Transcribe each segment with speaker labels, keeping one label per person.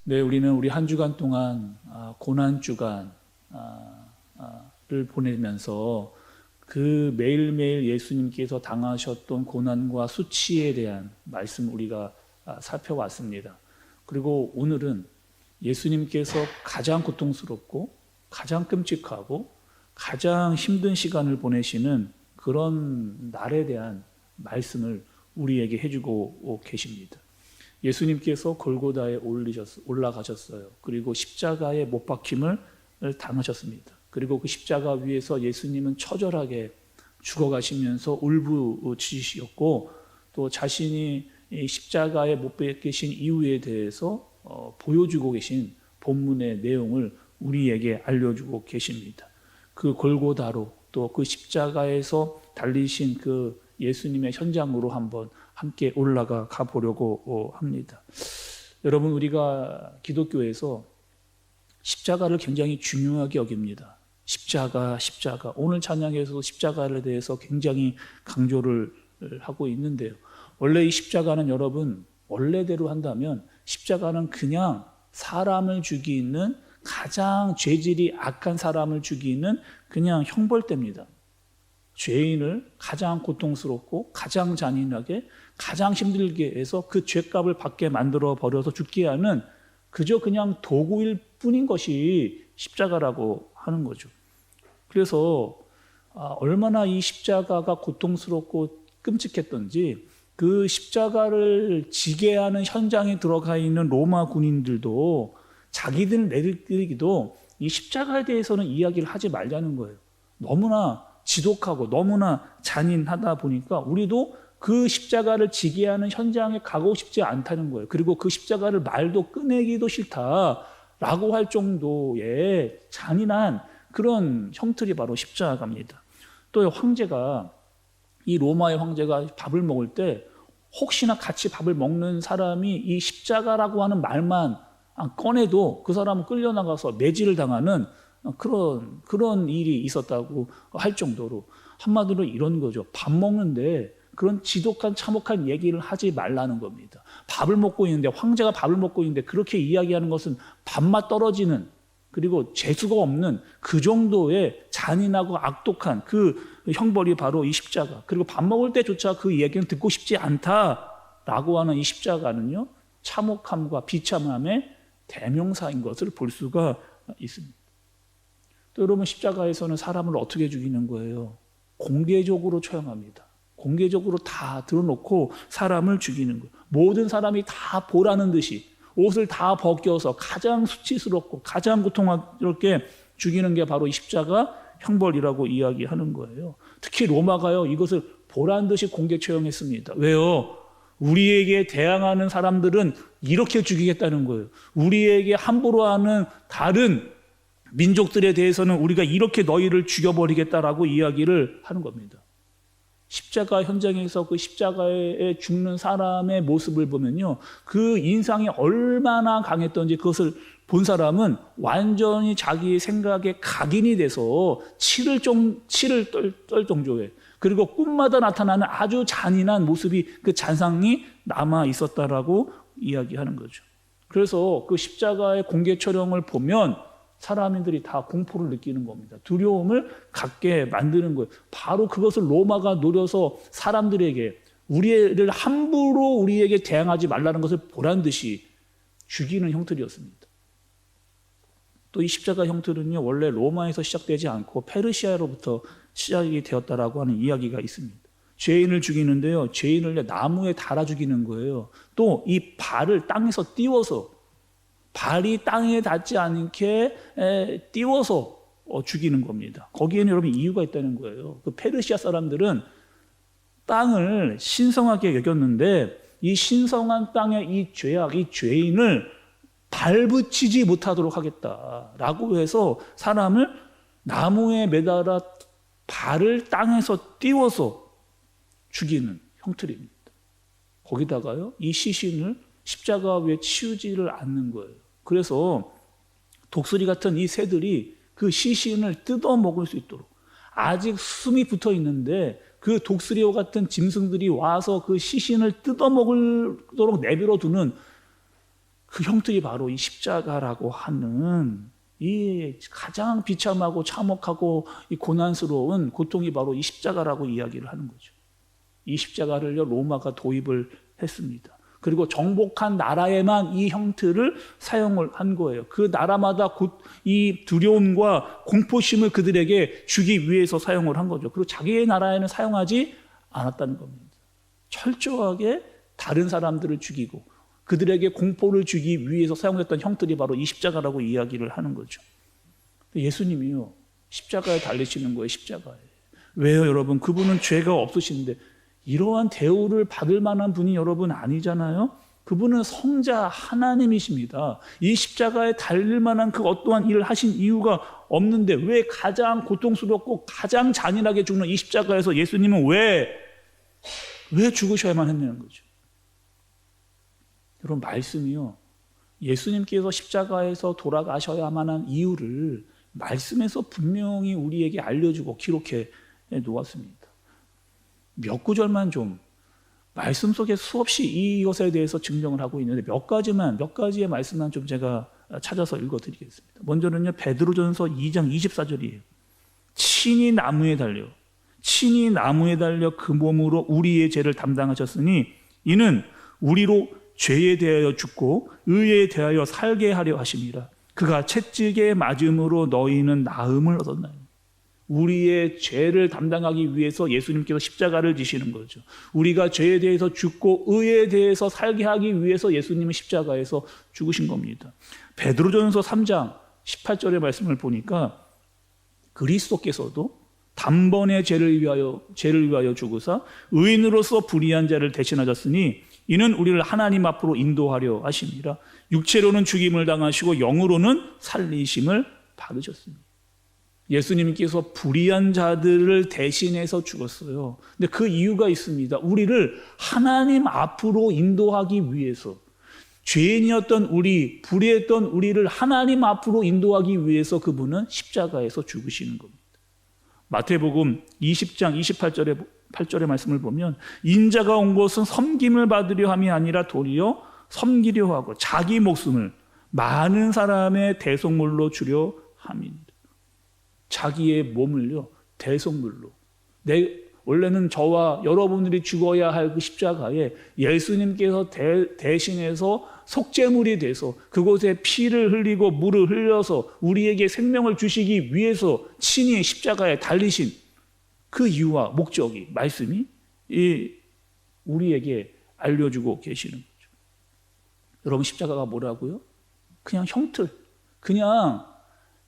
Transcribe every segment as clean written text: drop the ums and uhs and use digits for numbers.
Speaker 1: 네, 우리는 우리 한 주간 동안 고난 주간을 보내면서 그 매일매일 예수님께서 당하셨던 고난과 수치에 대한 말씀 우리가 살펴왔습니다. 그리고 오늘은 예수님께서 가장 고통스럽고 가장 끔찍하고 가장 힘든 시간을 보내시는 그런 날에 대한 말씀을 우리에게 해주고 계십니다. 예수님께서 골고다에 올라가셨어요. 그리고 십자가에 못 박힘을 당하셨습니다. 그리고 그 십자가 위에서 예수님은 처절하게 죽어가시면서 울부짖으셨고, 또 자신이 십자가에 못 박히신 이유에 대해서 보여주고 계신 본문의 내용을 우리에게 알려주고 계십니다. 그 골고다로 또 그 십자가에서 달리신 그 예수님의 현장으로 한번 함께 올라가 보려고 합니다. 여러분, 우리가 기독교에서 십자가를 굉장히 중요하게 여깁니다. 십자가. 오늘 찬양에서도 십자가에 대해서 굉장히 강조를 하고 있는데요. 원래 이 십자가는 여러분, 원래대로 한다면 십자가는 그냥 사람을 죽이는, 가장 죄질이 악한 사람을 죽이는 그냥 형벌대입니다. 죄인을 가장 고통스럽고 가장 잔인하게 가장 힘들게 해서 그 죄값을 받게 만들어 버려서 죽게 하는 그저 그냥 도구일 뿐인 것이 십자가라고 하는 거죠. 그래서 얼마나 이 십자가가 고통스럽고 끔찍했던지 그 십자가를 지게 하는 현장에 들어가 있는 로마 군인들도 자기들끼리도 이 십자가에 대해서는 이야기를 하지 말자는 거예요. 너무나 지독하고 너무나 잔인하다 보니까 우리도 그 십자가를 지게 하는 현장에 가고 싶지 않다는 거예요. 그리고 그 십자가를 말도 꺼내기도 싫다라고 할 정도의 잔인한 그런 형틀이 바로 십자가입니다. 또 황제가, 이 로마의 황제가 밥을 먹을 때 혹시나 같이 밥을 먹는 사람이 이 십자가라고 하는 말만 꺼내도 그 사람은 끌려나가서 매질을 당하는 그런 일이 있었다고 할 정도로, 한마디로 이런 거죠. 밥 먹는데 그런 지독한 참혹한 얘기를 하지 말라는 겁니다. 밥을 먹고 있는데, 황제가 밥을 먹고 있는데 그렇게 이야기하는 것은 밥맛 떨어지는, 그리고 재수가 없는 그 정도의 잔인하고 악독한 그 형벌이 바로 이 십자가. 그리고 밥 먹을 때조차 그 얘기는 듣고 싶지 않다라고 하는 이 십자가는요, 참혹함과 비참함의 대명사인 것을 볼 수가 있습니다. 또 여러분, 십자가에서는 사람을 어떻게 죽이는 거예요? 공개적으로 처형합니다. 공개적으로 다 드러놓고 사람을 죽이는 거예요. 모든 사람이 다 보라는 듯이 옷을 다 벗겨서 가장 수치스럽고 가장 고통스럽게 죽이는 게 바로 이 십자가 형벌이라고 이야기하는 거예요. 특히 로마가요, 이것을 보란 듯이 공개 처형했습니다. 왜요? 우리에게 대항하는 사람들은 이렇게 죽이겠다는 거예요. 우리에게 함부로 하는 다른 민족들에 대해서는 우리가 이렇게 너희를 죽여버리겠다라고 이야기를 하는 겁니다. 십자가 현장에서 그 십자가에 죽는 사람의 모습을 보면요, 그 인상이 얼마나 강했던지 그것을 본 사람은 완전히 자기의 생각에 각인이 돼서 치를 떨 정도에, 그리고 꿈마다 나타나는 아주 잔인한 모습이, 그 잔상이 남아 있었다라고 이야기하는 거죠. 그래서 그 십자가의 공개 처형을 보면 사람들이 다 공포를 느끼는 겁니다. 두려움을 갖게 만드는 거예요. 바로 그것을 로마가 노려서 사람들에게, 우리를 함부로 우리에게 대항하지 말라는 것을 보란 듯이 죽이는 형틀이었습니다. 또 이 십자가 형틀은요, 원래 로마에서 시작되지 않고 페르시아로부터 시작이 되었다라고 하는 이야기가 있습니다. 죄인을 죽이는데요, 죄인을 나무에 달아 죽이는 거예요. 또 이 발을 땅에서 띄워서, 발이 땅에 닿지 않게 띄워서 죽이는 겁니다. 거기에는 여러분 이유가 있다는 거예요. 그 페르시아 사람들은 땅을 신성하게 여겼는데, 이 신성한 땅에 이 죄악, 이 죄인을 발붙이지 못하도록 하겠다라고 해서 사람을 나무에 매달아 발을 땅에서 띄워서 죽이는 형틀입니다. 거기다가요, 이 시신을 십자가 위에 치우지를 않는 거예요. 그래서 독수리 같은 이 새들이 그 시신을 뜯어 먹을 수 있도록, 아직 숨이 붙어 있는데 그 독수리와 같은 짐승들이 와서 그 시신을 뜯어 먹도록 내버려 두는 그 형틀이 바로 이 십자가라고 하는 이 가장 비참하고 참혹하고 이 고난스러운 고통이 바로 이 십자가라고 이야기를 하는 거죠. 이 십자가를요, 로마가 도입을 했습니다. 그리고 정복한 나라에만 이 형틀을 사용을 한 거예요. 그 나라마다 이 두려움과 공포심을 그들에게 주기 위해서 사용을 한 거죠. 그리고 자기의 나라에는 사용하지 않았다는 겁니다. 철저하게 다른 사람들을 죽이고 그들에게 공포를 주기 위해서 사용했던 형틀이 바로 이 십자가라고 이야기를 하는 거죠. 예수님이요, 십자가에 달리시는 거예요. 십자가에. 왜요, 여러분? 그분은 죄가 없으신데 이러한 대우를 받을 만한 분이 여러분 아니잖아요. 그분은 성자 하나님이십니다. 이 십자가에 달릴 만한 그 어떠한 일을 하신 이유가 없는데 왜 가장 고통스럽고 가장 잔인하게 죽는 이 십자가에서 예수님은 왜 죽으셔야만 했냐는 거죠. 여러분, 말씀이요, 예수님께서 십자가에서 돌아가셔야만 한 이유를 말씀에서 분명히 우리에게 알려주고 기록해 놓았습니다. 몇 구절만 좀, 말씀 속에 수없이 이것에 대해서 증명을 하고 있는데 몇 가지의 말씀만 좀 제가 찾아서 읽어드리겠습니다. 먼저는요, 베드로전서 2장 24절이에요. 친히 나무에 달려 그 몸으로 우리의 죄를 담당하셨으니 이는 우리로 죄에 대하여 죽고 의에 대하여 살게 하려 하심이라. 그가 채찍에 맞음으로 너희는 나음을 얻었나니. 우리의 죄를 담당하기 위해서 예수님께서 십자가를 지시는 거죠. 우리가 죄에 대해서 죽고 의에 대해서 살게 하기 위해서 예수님은 십자가에서 죽으신 겁니다. 베드로전서 3장 18절의 말씀을 보니까 그리스도께서도 단번에 죄를 위하여 죽으사 의인으로서 불의한 자를 대신하셨으니 이는 우리를 하나님 앞으로 인도하려 하심이라. 육체로는 죽임을 당하시고 영으로는 살리심을 받으셨습니다. 예수님께서 불의한 자들을 대신해서 죽었어요. 근데 그 이유가 있습니다. 우리를 하나님 앞으로 인도하기 위해서, 죄인이었던 우리, 불의했던 우리를 하나님 앞으로 인도하기 위해서 그분은 십자가에서 죽으시는 겁니다. 마태복음 20장 28절의 말씀을 보면 인자가 온 것은 섬김을 받으려 함이 아니라 도리어 섬기려 하고 자기 목숨을 많은 사람의 대속물로 주려 함입니다. 자기의 몸을요, 대속물로, 원래는 저와 여러분들이 죽어야 할 그 십자가에 예수님께서 대신해서 속죄물이 돼서 그곳에 피를 흘리고 물을 흘려서 우리에게 생명을 주시기 위해서 친히 십자가에 달리신 그 이유와 목적이, 말씀이 우리에게 알려주고 계시는 거죠. 여러분, 십자가가 뭐라고요? 그냥 형틀, 그냥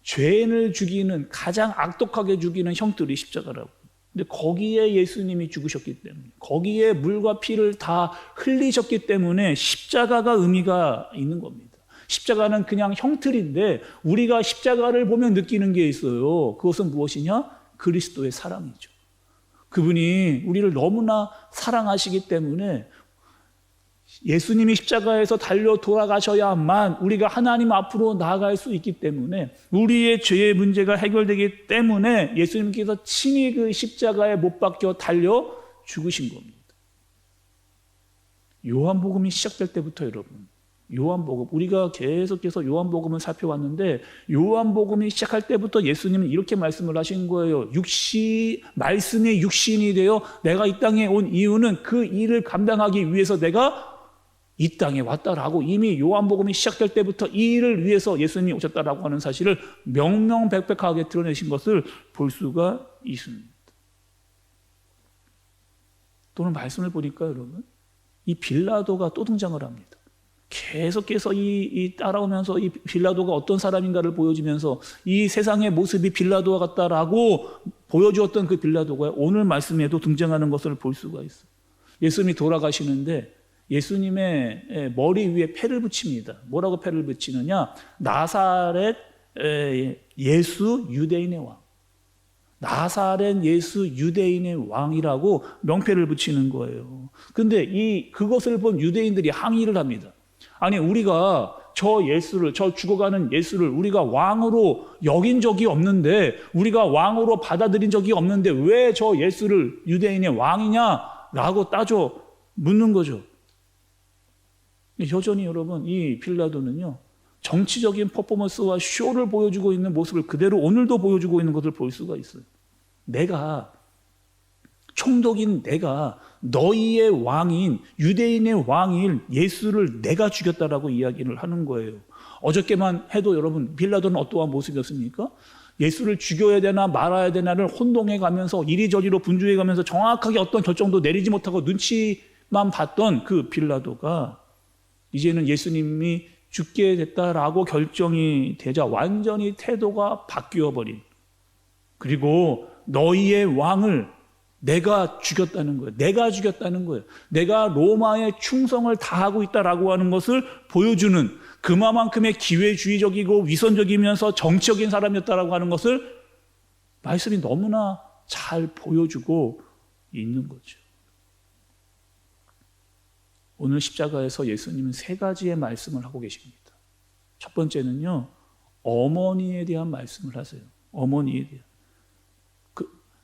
Speaker 1: 죄인을 죽이는, 가장 악독하게 죽이는 형틀이 십자가라고. 근데 거기에 예수님이 죽으셨기 때문에, 거기에 물과 피를 다 흘리셨기 때문에 십자가가 의미가 있는 겁니다. 십자가는 그냥 형틀인데 우리가 십자가를 보면 느끼는 게 있어요. 그것은 무엇이냐? 그리스도의 사랑이죠. 그분이 우리를 너무나 사랑하시기 때문에 예수님이 십자가에서 달려 돌아가셔야만 우리가 하나님 앞으로 나아갈 수 있기 때문에, 우리의 죄의 문제가 해결되기 때문에 예수님께서 친히 그 십자가에 못 박혀 달려 죽으신 겁니다. 요한복음이 시작될 때부터 여러분, 요한복음, 우리가 계속해서 요한복음을 살펴왔는데 요한복음이 시작할 때부터 예수님은 이렇게 말씀을 하신 거예요. 말씀이 육신이 되어 내가 이 땅에 온 이유는 그 일을 감당하기 위해서 내가 이 땅에 왔다라고, 이미 요한복음이 시작될 때부터 이 일을 위해서 예수님이 오셨다라고 하는 사실을 명명백백하게 드러내신 것을 볼 수가 있습니다. 또는 말씀을 보니까 여러분, 이 빌라도가 또 등장을 합니다. 계속해서 따라오면서 이 빌라도가 어떤 사람인가를 보여주면서 이 세상의 모습이 빌라도와 같다라고 보여주었던 그 빌라도가 오늘 말씀에도 등장하는 것을 볼 수가 있어요. 예수님이 돌아가시는데 예수님의 머리 위에 패를 붙입니다. 뭐라고 패를 붙이느냐? 나사렛 예수 유대인의 왕. 나사렛 예수 유대인의 왕이라고 명패를 붙이는 거예요. 근데 그것을 본 유대인들이 항의를 합니다. 아니, 우리가 저 죽어가는 예수를 우리가 왕으로 여긴 적이 없는데, 우리가 왕으로 받아들인 적이 없는데 왜 저 예수를 유대인의 왕이냐라고 따져 묻는 거죠. 여전히 여러분 이 빌라도는요, 정치적인 퍼포먼스와 쇼를 보여주고 있는 모습을 그대로 오늘도 보여주고 있는 것을 볼 수가 있어요. 내가, 총독인 내가 너희의 왕인, 유대인의 왕인 예수를 내가 죽였다라고 이야기를 하는 거예요. 어저께만 해도 여러분 빌라도는 어떠한 모습이었습니까? 예수를 죽여야 되나 말아야 되나를 혼동해 가면서 이리저리로 분주해 가면서 정확하게 어떤 결정도 내리지 못하고 눈치만 봤던 그 빌라도가 이제는 예수님이 죽게 됐다라고 결정이 되자 완전히 태도가 바뀌어 버린, 그리고 너희의 왕을 내가 죽였다는 거예요. 내가 죽였다는 거예요. 내가 로마에 충성을 다하고 있다라고 하는 것을 보여주는, 그만큼의 기회주의적이고 위선적이면서 정치적인 사람이었다라고 하는 것을 말씀이 너무나 잘 보여주고 있는 거죠. 오늘 십자가에서 예수님은 세 가지의 말씀을 하고 계십니다. 첫 번째는요, 어머니에 대한 말씀을 하세요. 어머니에 대한.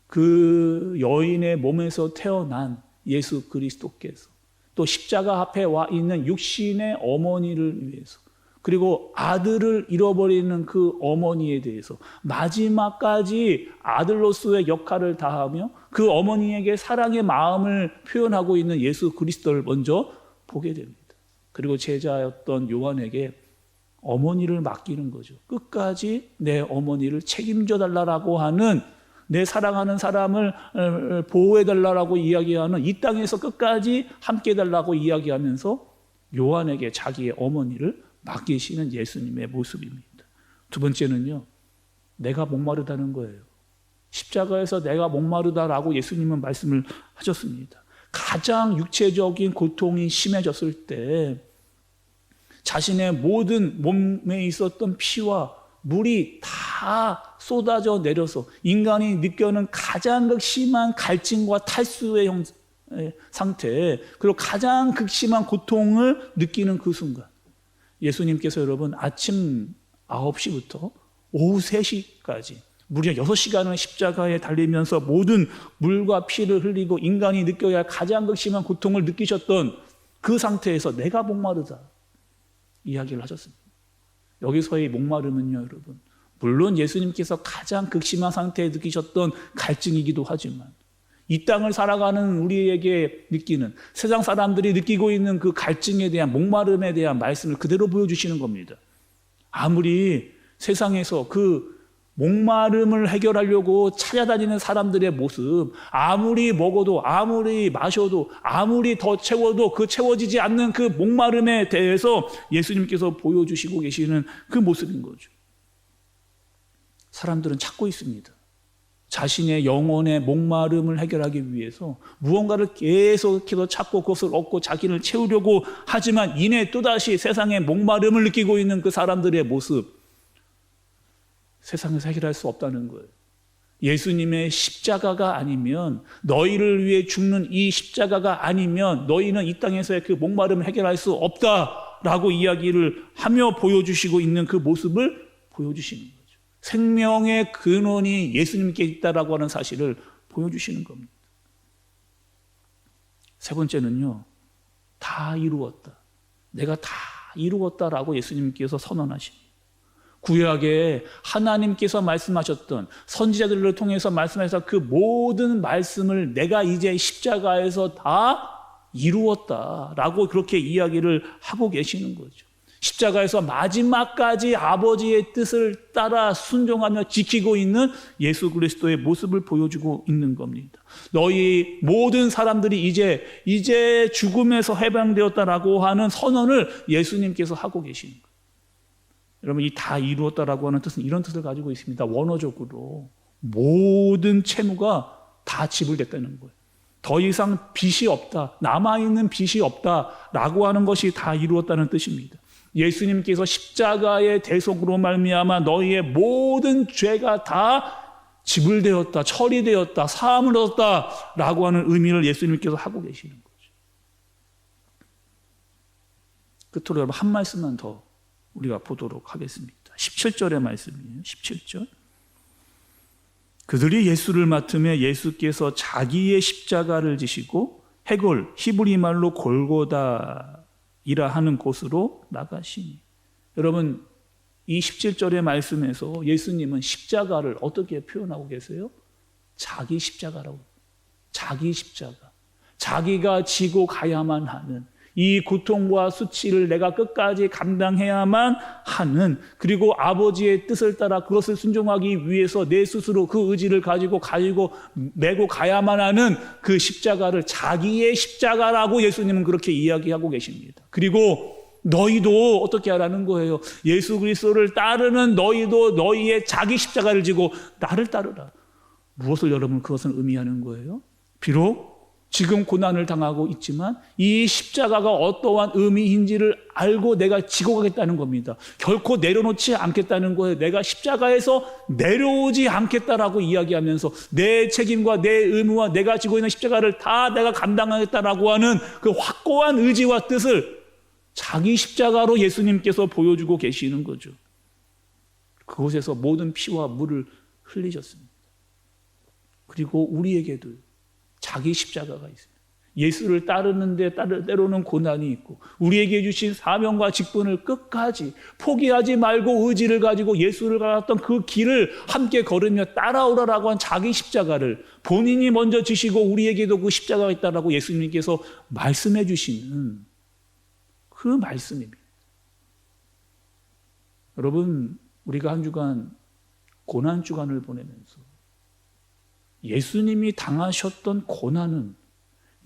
Speaker 1: 그 여인의 몸에서 태어난 예수 그리스도께서 또 십자가 앞에 와 있는 육신의 어머니를 위해서, 그리고 아들을 잃어버리는 그 어머니에 대해서 마지막까지 아들로서의 역할을 다하며 그 어머니에게 사랑의 마음을 표현하고 있는 예수 그리스도를 먼저 보게 됩니다. 그리고 제자였던 요한에게 어머니를 맡기는 거죠. 끝까지 내 어머니를 책임져 달라고 하는, 내 사랑하는 사람을 보호해달라고 이야기하는, 이 땅에서 끝까지 함께 해달라고 이야기하면서 요한에게 자기의 어머니를 맡기시는 예수님의 모습입니다. 두 번째는요, 내가 목마르다는 거예요. 십자가에서 내가 목마르다라고 예수님은 말씀을 하셨습니다. 가장 육체적인 고통이 심해졌을 때 자신의 모든 몸에 있었던 피와 물이 다 쏟아져 내려서 인간이 느껴는 가장 극심한 갈증과 탈수의 상태, 그리고 가장 극심한 고통을 느끼는 그 순간, 예수님께서 여러분 아침 9시부터 오후 3시까지 무려 6시간을 십자가에 달리면서 모든 물과 피를 흘리고 인간이 느껴야 할 가장 극심한 고통을 느끼셨던 그 상태에서 내가 목마르다 이야기를 하셨습니다. 여기서의 목마름은요, 여러분, 물론 예수님께서 가장 극심한 상태에 느끼셨던 갈증이기도 하지만 이 땅을 살아가는 우리에게 느끼는, 세상 사람들이 느끼고 있는 그 갈증에 대한, 목마름에 대한 말씀을 그대로 보여주시는 겁니다. 아무리 세상에서 그 목마름을 해결하려고 찾아다니는 사람들의 모습, 아무리 먹어도 아무리 마셔도 아무리 더 채워도 그 채워지지 않는 그 목마름에 대해서 예수님께서 보여주시고 계시는 그 모습인 거죠. 사람들은 찾고 있습니다. 자신의 영혼의 목마름을 해결하기 위해서 무언가를 계속해서 찾고 그것을 얻고 자기를 채우려고 하지만 이내 또다시 세상의 목마름을 느끼고 있는 그 사람들의 모습, 세상에서 해결할 수 없다는 거예요. 예수님의 십자가가 아니면, 너희를 위해 죽는 이 십자가가 아니면 너희는 이 땅에서의 그 목마름을 해결할 수 없다라고 이야기를 하며 보여주시고 있는 그 모습을 보여주시는 거죠. 생명의 근원이 예수님께 있다라고 하는 사실을 보여주시는 겁니다. 세 번째는요, 다 이루었다. 내가 다 이루었다라고 예수님께서 선언하십니다. 구약에 하나님께서 말씀하셨던, 선지자들을 통해서 말씀하셔서 그 모든 말씀을 내가 이제 십자가에서 다 이루었다라고 그렇게 이야기를 하고 계시는 거죠. 십자가에서 마지막까지 아버지의 뜻을 따라 순종하며 지키고 있는 예수 그리스도의 모습을 보여주고 있는 겁니다. 너희 모든 사람들이 이제 죽음에서 해방되었다라고 하는 선언을 예수님께서 하고 계시는 거예요. 여러분, 이 다 이루었다라고 하는 뜻은 이런 뜻을 가지고 있습니다. 원어적으로 모든 채무가 다 지불됐다는 거예요. 더 이상 빚이 없다, 남아있는 빚이 없다라고 하는 것이 다 이루었다는 뜻입니다. 예수님께서 십자가의 대속으로 말미암아 너희의 모든 죄가 다 지불되었다, 처리되었다, 사함을 얻었다라고 하는 의미를 예수님께서 하고 계시는 거죠. 끝으로 여러분 한 말씀만 더 우리가 보도록 하겠습니다. 17절의 말씀이에요. 17절. 그들이 예수를 맡으며 예수께서 자기의 십자가를 지시고, 해골 히브리 말로 골고다이다. 하는 곳으로 나가시니. 여러분, 이 17절의 말씀에서 예수님은 십자가를 어떻게 표현하고 계세요? 자기 십자가라고. 자기 십자가. 자기가 지고 가야만 하는 이 고통과 수치를 내가 끝까지 감당해야만 하는, 그리고 아버지의 뜻을 따라 그것을 순종하기 위해서 내 스스로 그 의지를 가지고 메고 가야만 하는 그 십자가를 자기의 십자가라고 예수님은 그렇게 이야기하고 계십니다. 그리고 너희도 어떻게 하라는 거예요? 예수 그리스도를 따르는 너희도 너희의 자기 십자가를 지고 나를 따르라. 무엇을 여러분 그것은 의미하는 거예요? 비록 지금 고난을 당하고 있지만 이 십자가가 어떠한 의미인지를 알고 내가 지고 가겠다는 겁니다. 결코 내려놓지 않겠다는 거예요. 내가 십자가에서 내려오지 않겠다라고 이야기하면서 내 책임과 내 의무와 내가 지고 있는 십자가를 다 내가 감당하겠다라고 하는 그 확고한 의지와 뜻을 자기 십자가로 예수님께서 보여주고 계시는 거죠. 그곳에서 모든 피와 물을 흘리셨습니다. 그리고 우리에게도 자기 십자가가 있습니다. 예수를 따르는데 때로는 고난이 있고 우리에게 주신 사명과 직분을 끝까지 포기하지 말고 의지를 가지고 예수를 가졌던 그 길을 함께 걸으며 따라오라라고 한 자기 십자가를 본인이 먼저 지시고 우리에게도 그 십자가가 있다라고 예수님께서 말씀해 주시는 그 말씀입니다. 여러분, 우리가 한 주간 고난 주간을 보내면서 예수님이 당하셨던 고난은,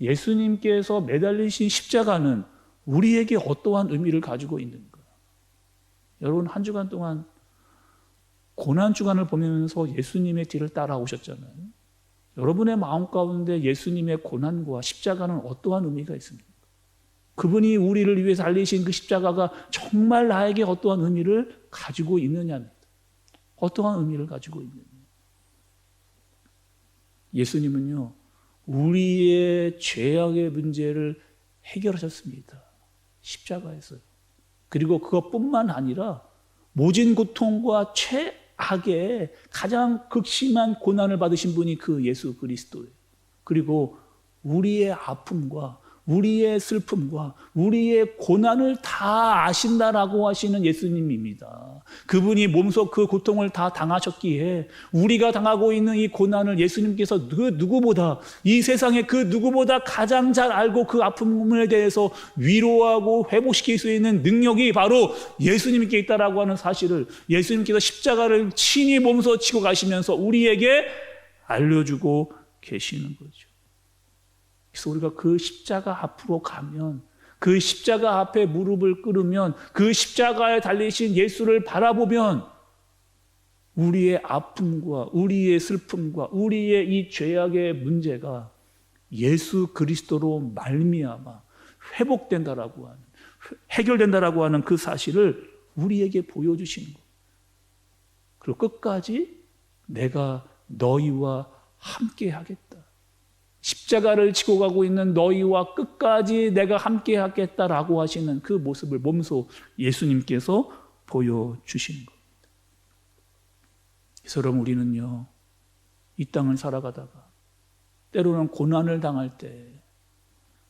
Speaker 1: 예수님께서 매달리신 십자가는 우리에게 어떠한 의미를 가지고 있는가? 여러분, 한 주간 동안 고난 주간을 보면서 예수님의 뒤를 따라오셨잖아요. 여러분의 마음 가운데 예수님의 고난과 십자가는 어떠한 의미가 있습니까? 그분이 우리를 위해서 달리신 그 십자가가 정말 나에게 어떠한 의미를 가지고 있느냐입니다. 어떠한 의미를 가지고 있느냐. 예수님은요, 우리의 죄악의 문제를 해결하셨습니다. 십자가에서요. 그리고 그것뿐만 아니라 모진 고통과 최악의 가장 극심한 고난을 받으신 분이 그 예수 그리스도예요. 그리고 우리의 아픔과 우리의 슬픔과 우리의 고난을 다 아신다라고 하시는 예수님입니다. 그분이 몸소 그 고통을 다 당하셨기에 우리가 당하고 있는 이 고난을 예수님께서 그 누구보다, 이 세상에 그 누구보다 가장 잘 알고 그 아픔에 대해서 위로하고 회복시킬 수 있는 능력이 바로 예수님께 있다라고 하는 사실을 예수님께서 십자가를 친히 몸소 지고 가시면서 우리에게 알려주고 계시는 거죠. 그래서 우리가 그 십자가 앞으로 가면, 그 십자가 앞에 무릎을 꿇으면, 그 십자가에 달리신 예수를 바라보면 우리의 아픔과 우리의 슬픔과 우리의 이 죄악의 문제가 예수 그리스도로 말미암아 회복된다라고 하는, 해결된다라고 하는 그 사실을 우리에게 보여주시는 거예요. 그리고 끝까지 내가 너희와 함께 하겠다. 십자가를 지고 가고 있는 너희와 끝까지 내가 함께 하겠다라고 하시는 그 모습을 몸소 예수님께서 보여주시는 겁니다. 그래서 여러분, 우리는요, 이 땅을 살아가다가 때로는 고난을 당할 때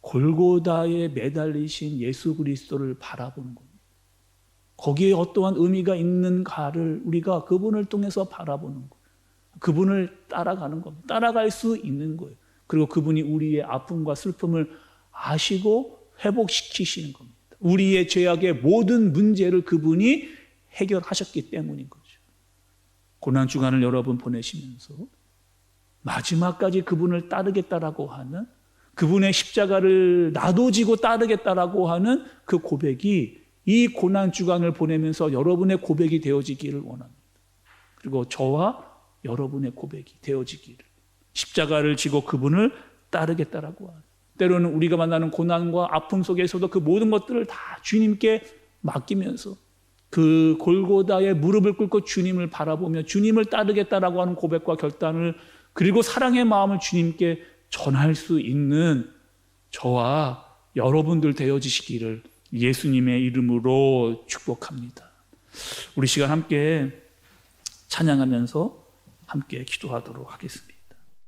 Speaker 1: 골고다에 매달리신 예수 그리스도를 바라보는 겁니다. 거기에 어떠한 의미가 있는가를 우리가 그분을 통해서 바라보는 거예요. 그분을 따라가는 겁니다. 따라갈 수 있는 거예요. 그리고 그분이 우리의 아픔과 슬픔을 아시고 회복시키시는 겁니다. 우리의 죄악의 모든 문제를 그분이 해결하셨기 때문인 거죠. 고난 주간을 여러분 보내시면서 마지막까지 그분을 따르겠다라고 하는, 그분의 십자가를 나도 지고 따르겠다라고 하는 그 고백이 이 고난 주간을 보내면서 여러분의 고백이 되어지기를 원합니다. 그리고 저와 여러분의 고백이 되어지기를, 십자가를 지고 그분을 따르겠다라고 하는, 때로는 우리가 만나는 고난과 아픔 속에서도 그 모든 것들을 다 주님께 맡기면서 그 골고다에 무릎을 꿇고 주님을 바라보며 주님을 따르겠다라고 하는 고백과 결단을, 그리고 사랑의 마음을 주님께 전할 수 있는 저와 여러분들 되어지시기를 예수님의 이름으로 축복합니다. 우리 시간 함께 찬양하면서 함께 기도하도록 하겠습니다.